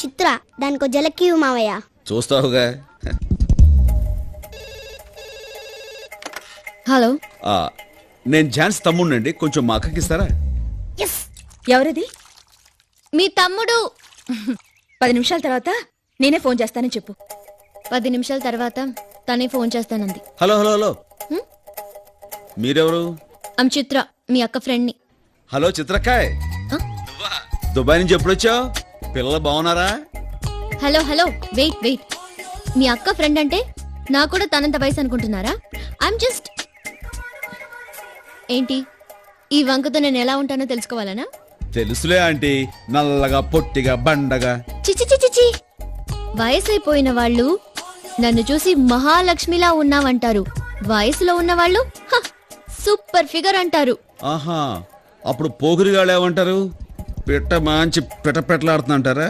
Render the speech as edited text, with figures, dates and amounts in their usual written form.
చిత్ర దానికో జలక్కి మావయ్య. చూస్తావుగా. హలో, నేను ఝాన్స్ తమ్ముడినండి, కొంచెం మా అక్కకి ఇస్తారా? ఎవరిది? మీ తమ్ముడు. 10 నిమిషాల తర్వాత నేనే ఫోన్ చేస్తానని చెప్పు. 10 నిమిషాల తర్వాత తనే ఫోన్ చేస్తానంది. హలో హలో హలో, మీరెవరు? ఆమె చిత్ర, మీ అక్క ఫ్రెండ్ని. హలో చిత్రకాయ్, దుబాయ్ నుంచి ఎప్పుడొచ్చావు? పిల్లలు బాగున్నారా? Hello hello, wait wait. మీ అక్క ఫ్రెండ్ అంటే నా కూడా తనంత వయసు అనుకుంటున్నారా? I'm just. ఏంటి ఈ వంకతో నేను ఎలా ఉంటానో తెలుసుకోవాలనా? తెలుసులే ఆంటీ, నల్లగా పొట్టిగా బండగా. చిచి చిచి చి. వయసైపోయిన వాళ్ళు నన్ను చూసి మహాలక్ష్మిలా ఉన్నావంటారు. వయసులో ఉన్నవాళ్ళు సూపర్ ఫిగర్ అంటారు. ఆహా, అప్పుడు పోగురిగాళ్ళు ఏమంటారు? పిట్ట మంచి పిటపెట్లాడుతుందంటారా?